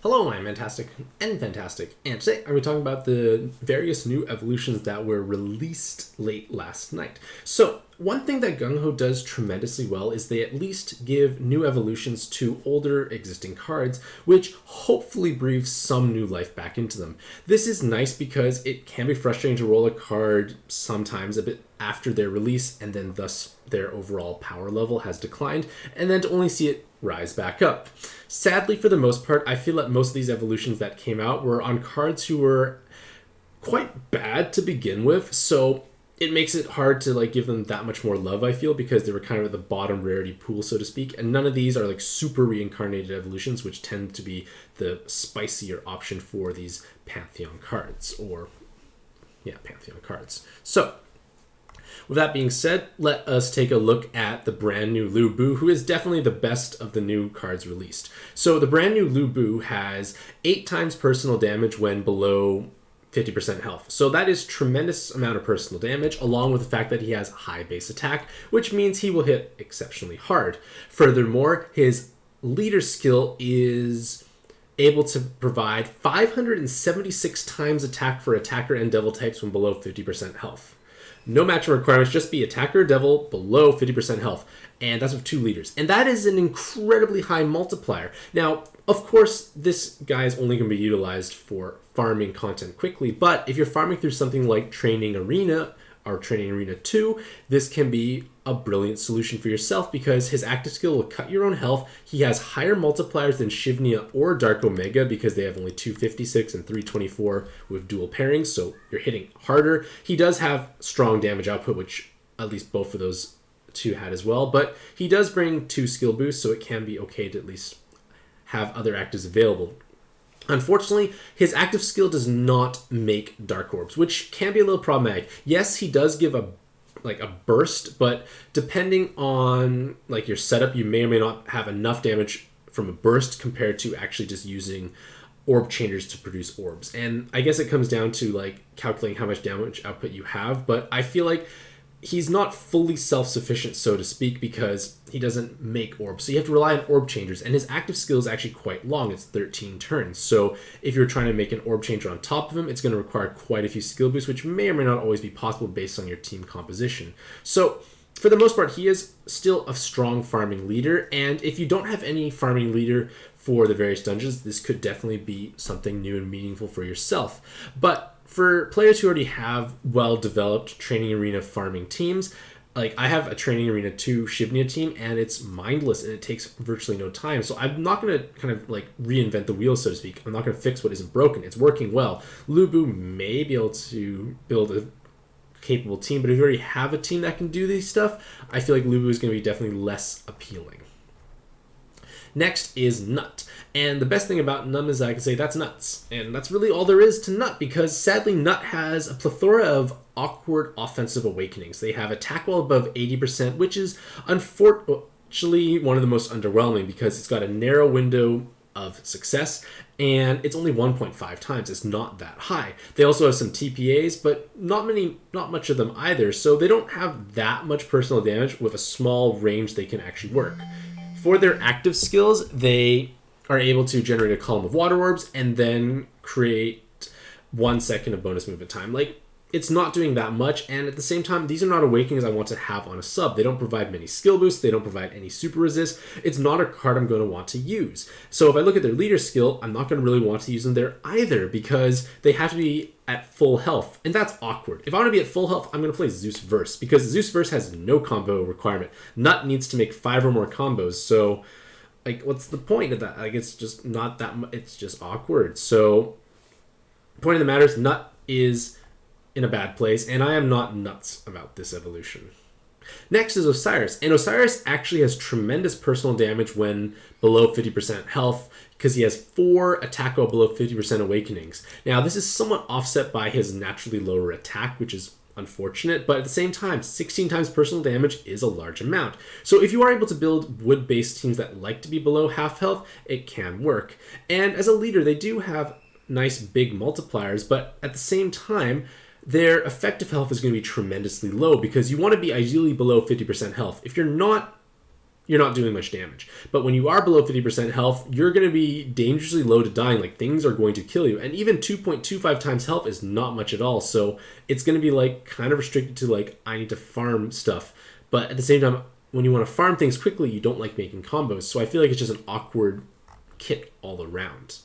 Hello, I'm Fantastic and Fantastic, and today I'm talking about the various new evolutions that were released late last night. So, one thing that Gung-Ho does tremendously well is they at least give new evolutions to older existing cards, which hopefully breathes some new life back into them. This is nice because it can be frustrating to roll a card sometimes a bit after their release, and then thus their overall power level has declined, and then to only see it rise back up. Sadly, for the most part, I feel that most of these evolutions that came out were on cards who were quite bad to begin with, so it makes it hard to give them that much more love, I feel, because they were kind of at the bottom rarity pool, so to speak, and none of these are super reincarnated evolutions, which tend to be the spicier option for these Pantheon cards, Pantheon cards. So, with that being said, let us take a look at the brand new Lu Bu, who is definitely the best of the new cards released. So the brand new Lu Bu has 8 times personal damage when below 50% health. So that is tremendous amount of personal damage, along with the fact that he has high base attack, which means he will hit exceptionally hard. Furthermore, his leader skill is able to provide 576 times attack for attacker and devil types when below 50% health. No matching requirements, just be attacker or devil below 50% health. And that's with 2 leaders. And that is an incredibly high multiplier. Now, of course, this guy is only going to be utilized for farming content quickly. But if you're farming through something like Training Arena or Training Arena 2, this can be a brilliant solution for yourself because his active skill will cut your own health. He has higher multipliers than Shivnia or Dark Omega because they have only 256 and 324 with dual pairings, so you're hitting harder. He does have strong damage output, which at least both of those two had as well, but he does bring 2 skill boosts, so it can be okay to at least have other actives available. Unfortunately, his active skill does not make Dark Orbs, which can be a little problematic. Yes, he does give a burst, but depending on your setup, you may or may not have enough damage from a burst compared to actually just using orb changers to produce orbs. And I guess it comes down to calculating how much damage output you have, but I feel like he's not fully self-sufficient, so to speak, because he doesn't make orbs. So you have to rely on orb changers, and his active skill is actually quite long. It's 13 turns. So if you're trying to make an orb changer on top of him, it's going to require quite a few skill boosts, which may or may not always be possible based on your team composition. So for the most part, he is still a strong farming leader, and if you don't have any farming leader for the various dungeons, this could definitely be something new and meaningful for yourself. But for players who already have well-developed Training Arena farming teams, I have a Training Arena 2 Shivnia team, and it's mindless, and it takes virtually no time. So I'm not going to kind of reinvent the wheel, so to speak. I'm not going to fix what isn't broken. It's working well. Lu Bu may be able to build a capable team, but if you already have a team that can do these stuff, I feel like Lu Bu is going to be definitely less appealing. Next is Nut. And the best thing about Nut is I can say that's nuts. And that's really all there is to Nut, because sadly Nut has a plethora of awkward offensive awakenings. They have attack well above 80%, which is unfortunately one of the most underwhelming because it's got a narrow window of success, and it's only 1.5 times. It's not that high. They also have some TPAs, but not much of them either, so they don't have that much personal damage with a small range they can actually work. For their active skills, they are able to generate a column of water orbs and then create 1 second of bonus movement time. It's not doing that much, and at the same time, these are not awakenings I want to have on a sub. They don't provide many skill boosts. They don't provide any super resist. It's not a card I'm going to want to use. So if I look at their leader skill, I'm not going to really want to use them there either because they have to be at full health, and that's awkward. If I want to be at full health, I'm going to play Zeus Verse because Zeus Verse has no combo requirement. Nut needs to make 5 or more combos, so what's the point of that? It's just not that much. It's just awkward. So point of the matter is Nut is in a bad place, and I am not nuts about this evolution. Next is Osiris, and Osiris actually has tremendous personal damage when below 50% health because he has 4 attack while below 50% awakenings. Now, this is somewhat offset by his naturally lower attack, which is unfortunate, but at the same time, 16 times personal damage is a large amount. So if you are able to build wood-based teams that like to be below half health, it can work. And as a leader, they do have nice big multipliers, but at the same time, their effective health is going to be tremendously low because you want to be ideally below 50% health. If you're not you're not doing much damage. But when you are below 50% health, you're going to be dangerously low to dying. Like, things are going to kill you. And even 2.25 times health is not much at all. So it's going to be like kind of restricted to like, I need to farm stuff. But at the same time, when you want to farm things quickly, you don't like making combos. So I feel like it's just an awkward kit all around.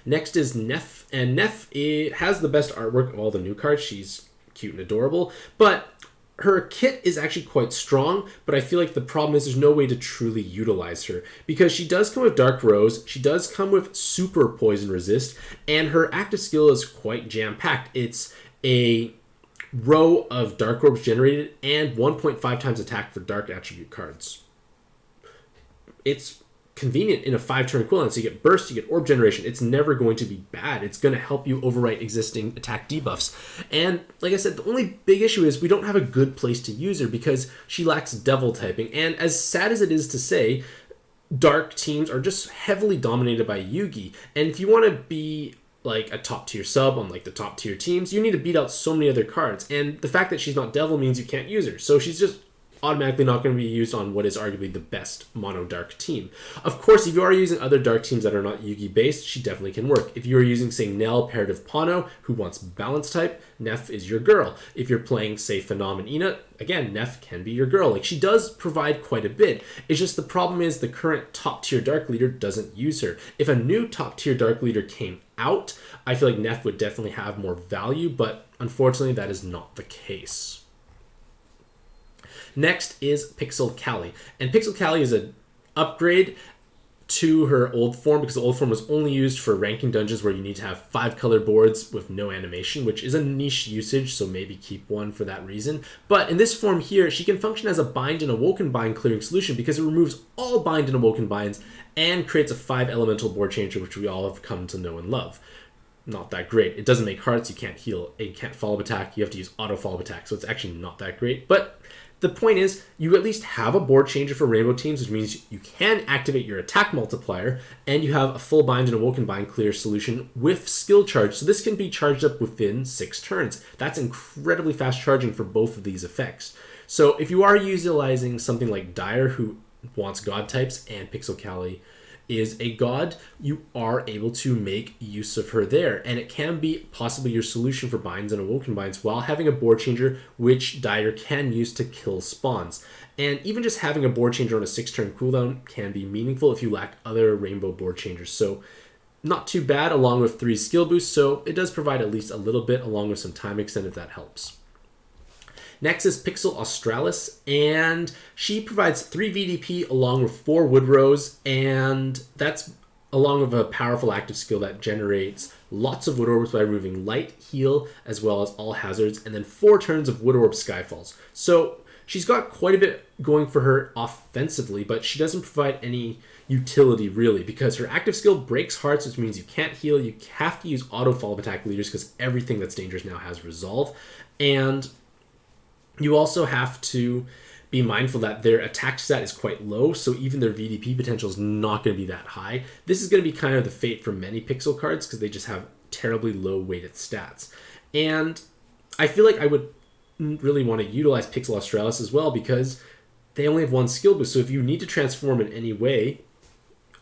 Next is Neff. And Neff has the best artwork of all the new cards. She's cute and adorable. But her kit is actually quite strong, but I feel like the problem is there's no way to truly utilize her, because she does come with Dark Rose, she does come with super poison resist, and her active skill is quite jam-packed. It's a row of Dark Orbs generated and 1.5 times attack for Dark attribute cards. It's convenient in a 5-turn equivalent, so you get burst, you get orb generation. It's never going to be bad. It's going to help you overwrite existing attack debuffs. And like I said, the only big issue is we don't have a good place to use her because she lacks devil typing. And as sad as it is to say, dark teams are just heavily dominated by Yugi. And if you want to be like a top tier sub on like the top tier teams, you need to beat out so many other cards. And the fact that she's not devil means you can't use her. So she's just automatically not going to be used on what is arguably the best mono dark team. Of course, if you are using other dark teams that are not Yugi based, she definitely can work. If you are using, say, Nell paired with Pano, who wants balance type, Neff is your girl. If you're playing, say, Phenom and Ina, again, Neff can be your girl. Like, she does provide quite a bit. It's just the problem is the current top tier dark leader doesn't use her. If a new top tier dark leader came out, I feel like Neff would definitely have more value, but unfortunately that is not the case. Next is Pixel Callie. And Pixel Callie is an upgrade to her old form, because the old form was only used for ranking dungeons where you need to have 5 color boards with no animation, which is a niche usage, so maybe keep one for that reason. But in this form here, she can function as a bind and awoken bind clearing solution because it removes all bind and awoken binds and creates a 5 elemental board changer, which we all have come to know and love. Not that great. It doesn't make hearts, you can't heal, you can't follow-up attack, you have to use auto follow-up attack, so it's actually not that great. But the point is, you at least have a board changer for rainbow teams, which means you can activate your attack multiplier, and you have a full bind and awoken bind clear solution with skill charge. So this can be charged up within 6 turns. That's incredibly fast charging for both of these effects. So if you are utilizing something like Dire, who wants god types, and Pixel Callie is a god, you are able to make use of her there. And it can be possibly your solution for binds and awoken binds while having a board changer, which Dire can use to kill spawns. And even just having a board changer on a 6-turn cooldown can be meaningful if you lack other rainbow board changers. So not too bad, along with 3 skill boosts, so it does provide at least a little bit, along with some time extend if that helps. Next is Pixel Australis, and she provides 3 VDP along with 4 wood rows, and that's along with a powerful active skill that generates lots of wood orbs by removing light, heal, as well as all hazards, and then 4 turns of wood orb skyfalls. So she's got quite a bit going for her offensively, but she doesn't provide any utility really, because her active skill breaks hearts, which means you can't heal, you have to use auto follow-up attack leaders because everything that's dangerous now has resolve, and you also have to be mindful that their attack stat is quite low, so even their VDP potential is not going to be that high. This is going to be kind of the fate for many Pixel cards because they just have terribly low weighted stats. And I feel like I would really want to utilize Pixel Australis as well because they only have 1 skill boost, so if you need to transform in any way,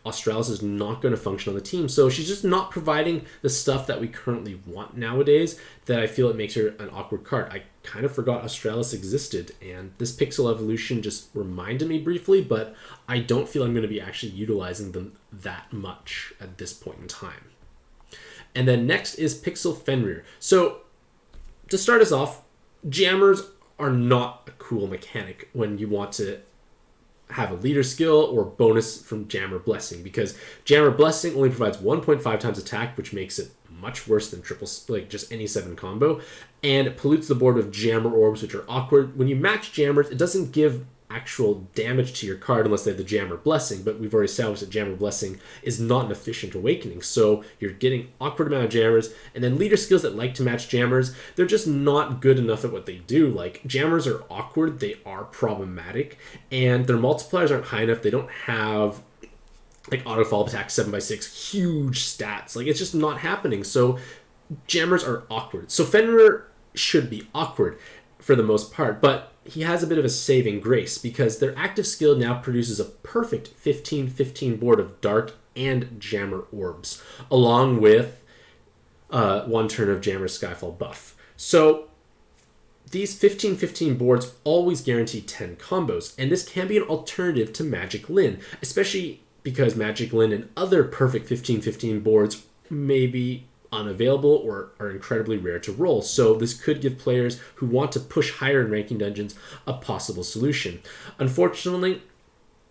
Australis is not going to function on the team. So she's just not providing the stuff that we currently want nowadays, that I feel it makes her an awkward card. I kind of forgot Australis existed, and this Pixel evolution just reminded me briefly, but I don't feel I'm going to be actually utilizing them that much at this point in time. And then next is Pixel Fenrir. So to start us off, jammers are not a cool mechanic when you want to have a leader skill or bonus from Jammer Blessing, because Jammer Blessing only provides 1.5 times attack, which makes it much worse than triple, like just any 7 combo, and it pollutes the board with Jammer Orbs, which are awkward. When you match Jammers, it doesn't give actual damage to your card unless they have the Jammer Blessing, but we've already established that Jammer Blessing is not an efficient awakening, so you're getting awkward amount of Jammers, and then leader skills that like to match Jammers, they're just not good enough at what they do. Like, Jammers are awkward, they are problematic, and their multipliers aren't high enough, they don't have like auto follow-up attack 7x6, huge stats, like it's just not happening, so Jammers are awkward. So Fenrir should be awkward for the most part, but he has a bit of a saving grace because their active skill now produces a perfect 15-15 board of Dark and Jammer orbs, along with one turn of Jammer Skyfall buff. So these 15-15 boards always guarantee 10 combos, and this can be an alternative to Magic Lin, especially because Magic Lin and other perfect 15-15 boards may be unavailable or are incredibly rare to roll. So this could give players who want to push higher in ranking dungeons a possible solution. Unfortunately,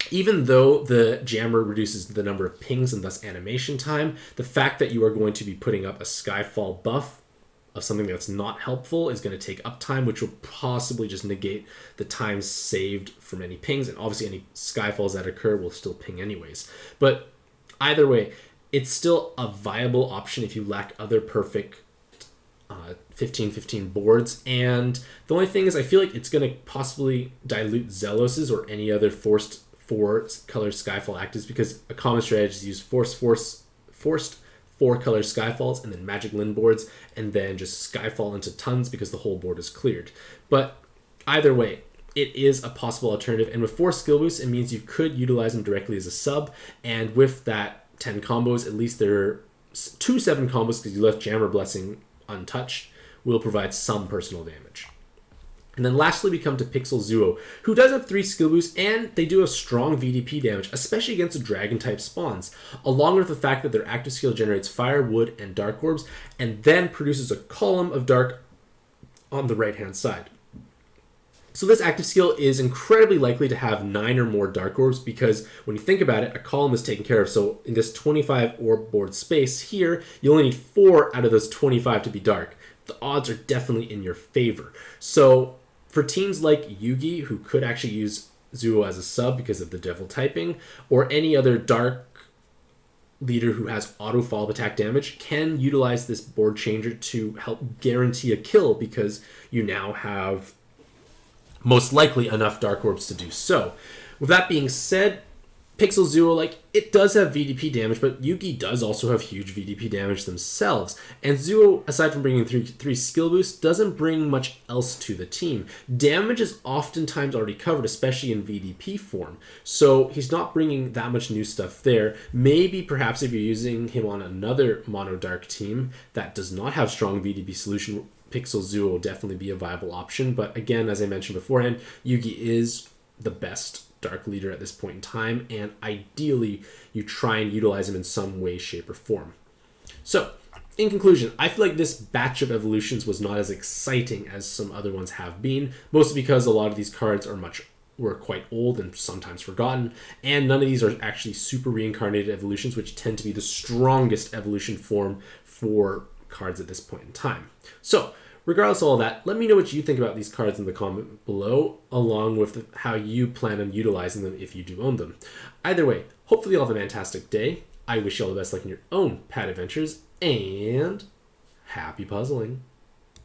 even though the Jammer reduces the number of pings and thus animation time, the fact that you are going to be putting up a Skyfall buff of something that's not helpful is going to take up time, which will possibly just negate the time saved from any pings, and obviously any Skyfalls that occur will still ping anyways. But either way, it's still a viable option if you lack other perfect 15-15 boards. And the only thing is, I feel like it's going to possibly dilute Zeloses or any other forced 4-color Skyfall actives, because a common strategy is use forced 4-color Skyfalls and then Magic Lin boards, and then just Skyfall into tons because the whole board is cleared. But either way, it is a possible alternative. And with 4 skill boosts, it means you could utilize them directly as a sub. And with that 10 combos, at least there are 2 7 combos, because you left Jammer Blessing untouched, will provide some personal damage. And then lastly, we come to Pixel Zuo, who does have 3 skill boosts, and they do have strong VDP damage, especially against dragon-type spawns, along with the fact that their active skill generates fire, wood, and dark orbs, and then produces a column of dark on the right-hand side. So this active skill is incredibly likely to have 9 or more dark orbs, because when you think about it, a column is taken care of. So in this 25 orb board space here, you only need 4 out of those 25 to be dark. The odds are definitely in your favor. So for teams like Yugi, who could actually use Zuo as a sub because of the devil typing, or any other dark leader who has auto follow-up attack damage, can utilize this board changer to help guarantee a kill, because you now have most likely enough dark orbs to do so. With that being said, Pixel Zuo, it does have VDP damage, but Yugi does also have huge VDP damage themselves. And Zuo, aside from bringing three skill boosts, doesn't bring much else to the team. Damage is oftentimes already covered, especially in VDP form. So he's not bringing that much new stuff there. Maybe perhaps if you're using him on another Mono Dark team that does not have strong VDP solution, Pixel Zuo will definitely be a viable option. But again, as I mentioned beforehand, Yugi is the best dark leader at this point in time, and ideally you try and utilize him in some way, shape, or form. So in conclusion, I feel like this batch of evolutions was not as exciting as some other ones have been, mostly because a lot of these cards were quite old and sometimes forgotten, and none of these are actually super reincarnated evolutions, which tend to be the strongest evolution form for cards at this point in time. So regardless of all that, let me know what you think about these cards in the comment below, along with how you plan on utilizing them if you do own them. Either way, hopefully you'll have a fantastic day. I wish you all the best luck in your own pad adventures, and happy puzzling.